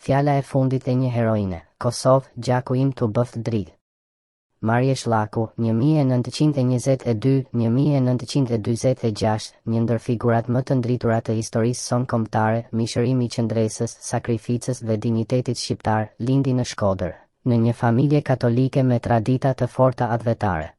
Fjala e fundit e një heroine, Kosovë, gjaku im të bëft dritë. Marje Shlaku, 1922-1926, një ndër figurat më të ndriturat të historisë son kombëtare, mishërimi i qëndresës, sakrificës dhe dignitetit shqiptar, lindi në Shkodër, në një familje katolike me tradita të forta advetare.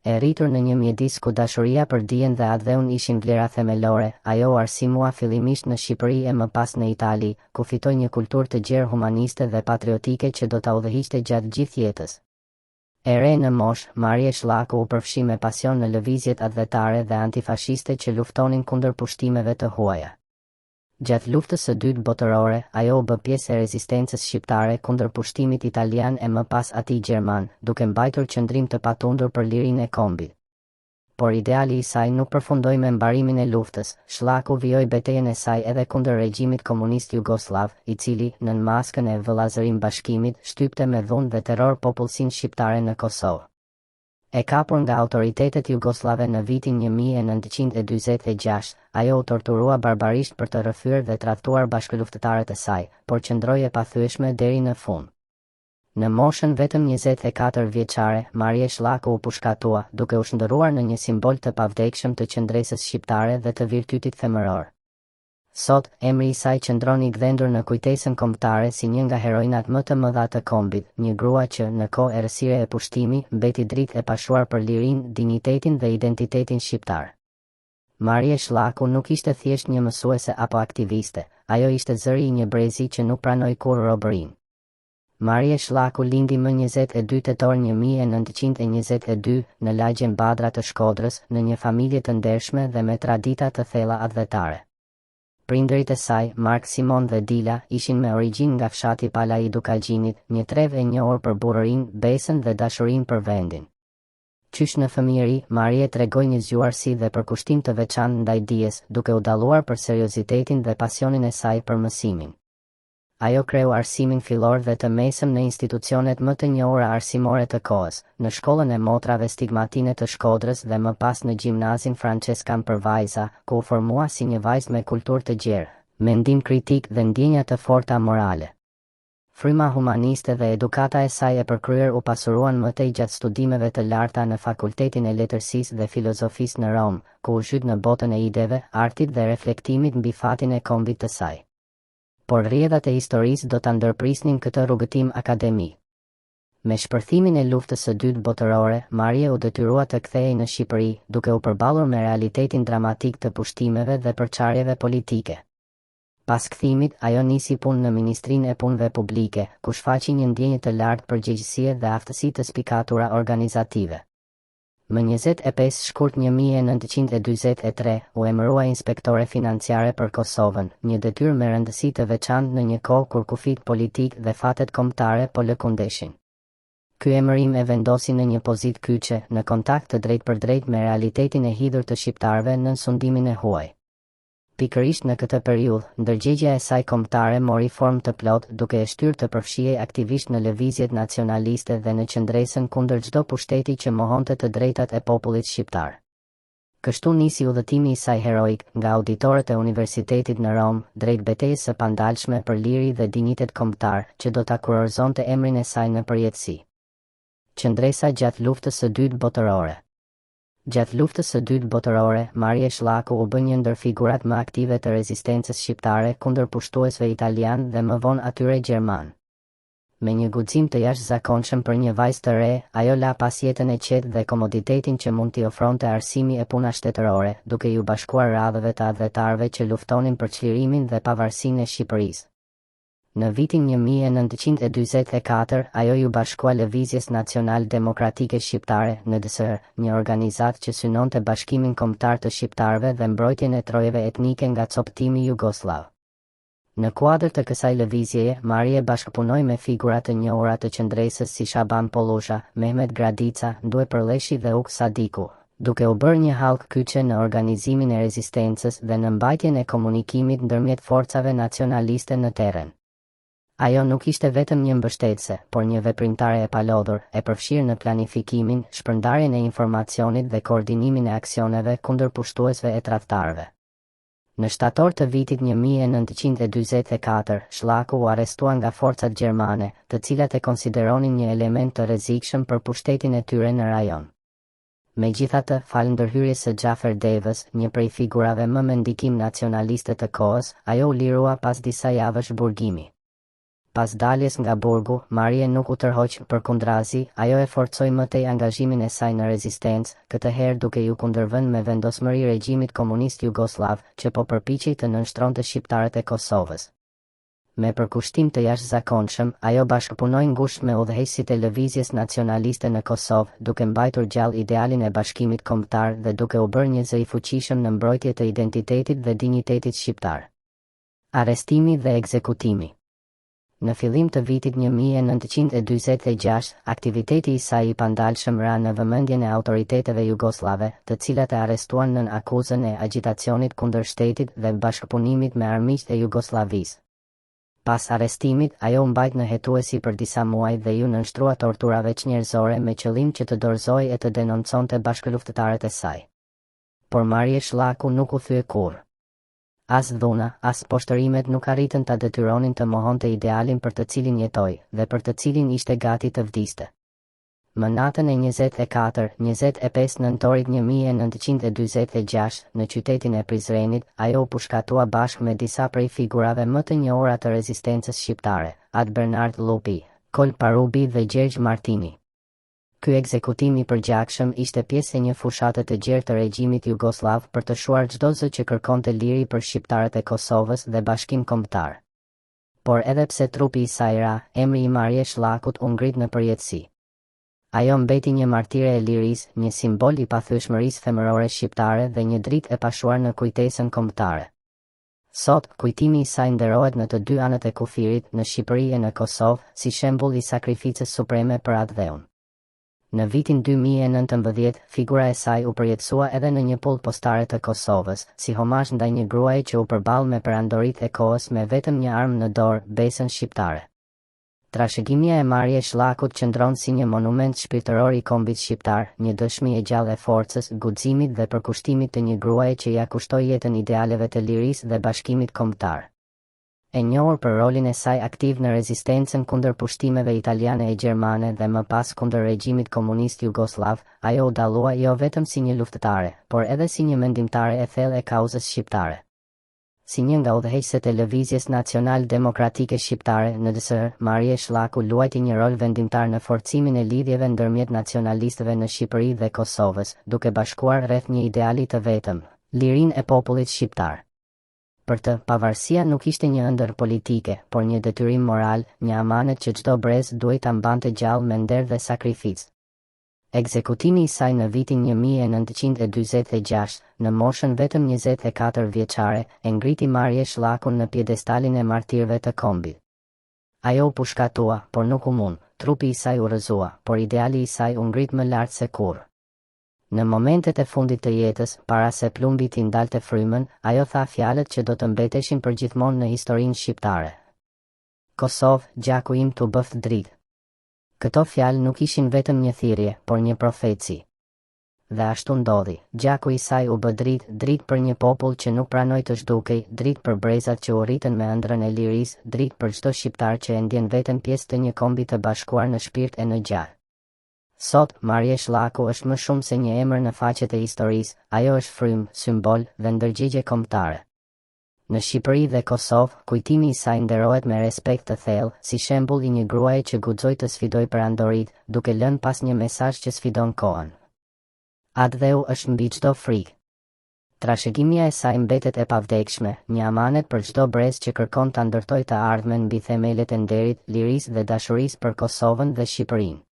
E rritur në një mjedis ku dashuria për dijen dhe adheun ishin vlera themelore, ajo u arsimua fillimisht në Shqipëri e më pas në Itali, ku fitoi një kulturë të gjerë humaniste dhe patriotike që do ta udhëhiqte gjatë gjithë jetës. E re në mosh, Marje Shlaku u përfshi me pasion në lëvizjet advetare dhe antifashiste që luftonin kundër pushtimeve të huaja. Gjatë luftës së dytë botërore, ajo u bë pjesë e rezistencës shqiptare kundër pushtimit italian e më pas atij gjerman, duke mbajtur qëndrim të patundur për lirinë e kombit. Por ideali i saj nuk përfundoi me mbarimin e luftës. Shlaku vijoi betejën e saj edhe kundër regjimit komunist jugoslav, i cili, nën maskën e vëllazërim bashkimit, shtypte me dhunë dhe terror popullsinë shqiptare në Kosovë. E kapur nga autoritetet jugoslave në vitin 1946, ajo u torturua barbarisht për të rrëfyer dhe tradhtuar bashkëluftëtarët e saj, por qëndroi e pathyeshme deri në fund. Në moshën vetëm 24 vjeçare, Marje Shlaku u pushkatua, duke u shndërruar në një simbol të pavdekshëm të qëndresës shqiptare dhe të virtytit themëror. Sot, emri i saj qëndron i gdhendur në kujtesën kombëtare si një nga heroinat më të mëdha të kombit, një grua që, në kohë errësire e pushtimi, mbeti dritë e pashuar për lirinë, dinjitetin dhe identitetin shqiptar. Marje Shlaku nuk ishte thjesht një mësuese apo aktiviste, ajo ishte zëri i një brezi që nuk pranoi kurrë robërinë. Marje Shlaku lindi më 22 tetor 1922 në lagjen Badra të Shkodrës, në një familje të ndershme dhe me tradita të thella advetare. Prindërit e saj, Mark Simon dhe Dila, ishin me origjinë nga fshati Palai Dukalgjinit, një trevë e njohur për burrinë, besën dhe dashurinë për vendin. Qysh në fëmijëri, Marje tregoi një zgjuarsi dhe përkushtim të veçantë ndaj dijes, duke u dalluar për seriozitetin dhe pasionin e saj për mësimin. Ajo kreu arsimin fillor dhe të mesëm në institucionet më të njohura arsimore të kohës, në shkollën e motrave stigmatine të Shkodrës dhe më pas në gjimnazin Francescan për vajza, ku u formua si një vajzë me kulturë të gjerë, mendim kritik dhe ndjenja të forta morale. Fryma humaniste dhe edukata e saj e përkryer u pasuruan mëtej gjatë studimeve të larta në Fakultetin e Letërsisë dhe Filozofisë në Rom, ku u zhyt në botën e ideve, artit dhe reflektimit mbi fatin e kombit të saj. Por rrjedhat e historisë do ta ndërprisnin këtë rrugëtim akademik. Me shpërthimin e luftës së dytë botërore, Marje u detyrua të kthehej në Shqipëri, duke u përballur me realitetin dramatik të pushtimeve dhe përçarjeve politike. Pas kthimit, ajo nisi punë në Ministrinë e Punëve Publike, ku shfaqi një ndjenjë të lartë përgjegjësie dhe aftësi të spikatura organizative. Më 25 shkurt 1943, u emërua inspektore financiare për Kosovën, një detyrë me rëndësi të veçantë në një kohë kur kufit politik dhe fatet kombëtare po lëkundeshin. Ky emërim e vendosi në një pozitë kyçe, në kontakt të drejtpërdrejtë me realitetin e hidhur të shqiptarëve në sundimin e huaj. Pikërisht në këtë periudhë, ndërgjegjja e saj kombëtare mori formë të plotë, duke e shtyrë të përfshihej aktivisht në lëvizjet nacionaliste dhe në qëndresën kundër çdo pushteti që mohonte të drejtat e popullit shqiptar. Kështu nisi udhëtimi i saj heroik, nga auditorët e Universitetit në Rom, drejt betejës së pandalshme për liri dhe dinjitet kombëtar, që do ta kurorëzonte emrin e saj në përjetësi. Qëndresa gjatë luftës së dytë botërore. Gjatë luftës së dytë botërore, Marje Shlaku u bë një ndër figurat më aktive të rezistencës shqiptare kundër pushtuesve italian dhe më vonë atyre gjerman. Me një guxim të jashtëzakonshëm për një vajzë të re, ajo la pas jetën e qetë dhe komoditetin që mund t'i ofronte arsimi e puna shtetërore, duke ju bashkuar radhëve të advetarëve që luftonin për çlirimin dhe pavarësinë e Shqipërisë. Në vitin 1944, ajo ju bashkua Lëvizjes Nacional Demokratike Shqiptare, NDSR, një organizatë që synonte bashkimin kombëtar të shqiptarëve dhe mbrojtjen e trojeve etnike nga coptimi jugoslav. Në kuadër të kësaj lëvizjeje, Marje bashkëpunoi me figura të njohura të qëndresës si Shaban Pollusha, Mehmet Gradica, Nduje Përleshi dhe Uk Sadiku, duke u bërë një hallk kyçe në organizimin e rezistencës dhe në mbajtjen e komunikimit ndërmjet forcave nacionaliste në terren. Ajo nuk ishte vetëm një mbështetëse, por një veprimtare e palodhur, e përfshirë në planifikimin, shpërndarjen e informacionit dhe koordinimin e aksioneve kundër pushtuesve e tradhtarëve. Në shtator të vitit 1944, Shlaku u arrestua nga forcat gjermane, të cilat e konsideronin një element të rrezikshëm për pushtetin e tyre në rajon. Megjithatë, falë ndërhyrjes së Xhafer Devës, një prej figurave më me ndikim nacionaliste të kohës, ajo u lirua pas disa javësh burgimi. Pas daljes nga burgu, Marie nuk u tërhoq, përkundrazi, ajo e forcoi më tej angazhimin e saj në rezistencë, këtë herë duke ju kundërvënë me vendosmëri regjimit komunist jugoslav, që po përpiqej të nënshtronte shqiptarët e Kosovës. Me përkushtim të jashtëzakonshëm, ajo bashkëpunoi ngushtë me udhëheqësit e lëvizjes nacionaliste në Kosovë, duke mbajtur gjallë idealin e bashkimit kombëtar dhe duke u bërë një zë i fuqishëm në mbrojtje të identitetit dhe dinjitetit shqiptar. Arrestimi dhe ekzekutimi. Në fillim të vitit 1946, aktiviteti i saj i pandalshëm ra në vëmendjen e autoriteteve jugoslave, të cilat e arrestuan nën akuzën e agjitacionit kundër shtetit dhe bashkëpunimit me armiqtë e Jugosllavisë. Pas arrestimit, ajo u mbajt në hetuesi për disa muaj dhe ju nënshtrua torturave njerëzore me qëllim që të dorëzojë e të denonconte bashkëluftëtarët e saj. Por Marie Shlaku nuk u thye kurrë. As dhuna, as poshtërimet nuk arritën ta detyronin të mohonte idealin për të cilin jetoi dhe për të cilin ishte gati të vdiste. Më natën e 24-25 nëntorit 1946, në qytetin e Prizrenit, ajo u pushkatua bashkë me disa prej figurave më të njohura të rezistencës shqiptare, Ad Bernard Lupi, Kol Parubi dhe Gjergj Martini. Ky ekzekutim i përgjakshëm ishte pjesë e një fushate të gjerë të regjimit jugoslav për të shuar çdo zë që kërkonte liri për shqiptarët e Kosovës dhe bashkim kombëtar. Por edhe pse trupi i saj ra, emri i Marie Shlakut u ngrit në përjetësi. Ajo mbeti një martire e lirisë, një simbol i pathyeshmërisë femërore shqiptare dhe një dritë e pashuar në kujtesën kombëtare. Sot, kujtimi i saj nderohet në të dy anët e kufirit, në Shqipëri e në Kosovë, si shembull i sakrificës supreme për atë dheun. Në vitin 2019, figura e saj u përjetësua edhe në një pull postare të Kosovës, si homazh ndaj një gruaje që u përball me perandoritë e kohës me vetëm një armë në dorë, besën shqiptare. Trashëgimia e Marie Shlakut qëndron si një monument shpirtëror i kombit shqiptar, një dëshmi e gjallë e forcës, guximit dhe përkushtimit të një gruaje që ja kushtoi jetën idealeve të lirisë dhe bashkimit kombëtar. E njohur për rolin e saj aktiv në rezistencën kundër pushtimeve italiane e gjermane dhe më pas kundër regjimit komunist jugoslav, ajo u dallua jo vetëm si një luftëtare, por edhe si një mendimtare e thellë e kauzës shqiptare. Si një nga udhëheqësit e Lëvizjes Nacional Demokratike Shqiptare në DSR, Marie Shlaku luajti një rol vendimtar në forcimin e lidhjeve ndërmjet nacionalistëve në Shqipëri dhe Kosovës, duke bashkuar rreth një ideali të vetëm, lirinë e popullit shqiptar. Për të, pavarësia nuk ishte një ëndër politike, por një detyrim moral, një amanet që çdo brez duhej ta mbante gjallë me nder dhe sakrificë. Ekzekutimi i saj në vitin 1946, në moshën vetëm 24 vjeçare, e ngriti Marie Shlakun në pjedestalin e martirëve të kombit. Ajo u pushkatua, por nuk u mund, trupi i saj u rrëzua, por ideali i saj u ngrit më lart se kurrë. Në momentet e fundit të jetës, para se plumbi t'i ndalte frymën, ajo tha fjalët që do të mbeteshin përgjithmonë në historinë shqiptare. Kosovë, gjaku im t'u bëft dritë. Këto fjalë nuk ishin vetëm një thirrje, por një profeci. Dhe ashtu ndodhi, gjaku i saj u bë dritë për një popull që nuk pranoi të zhdukej, dritë për brezat që u rritën me ëndrrën e lirisë, dritë për çdo shqiptar që e ndjen veten pjesë të një kombi të bashkuar në shpirt e në gjah. Sot, Marie Shlaku është më shumë se një emër në faqet e historisë, ajo është frymë, simbol dhe ndërgjigje kombëtare. Në Shqipëri dhe Kosovë, kujtimi i saj nderohet me respekt të thellë, si shembull i një gruaje që guxoi të sfidojë perandoritë, duke lënë pas një mesazh që sfidon kohën. Atë dheu është mbi çdo frikë. Trashëgimia e saj mbetet e pavdekshme, një amanet për çdo brez që kërkon ta ndërtojë të ardhmen mbi themelet e nderit, lirisë dhe dashurisë për Kosovën dhe Shqipërinë.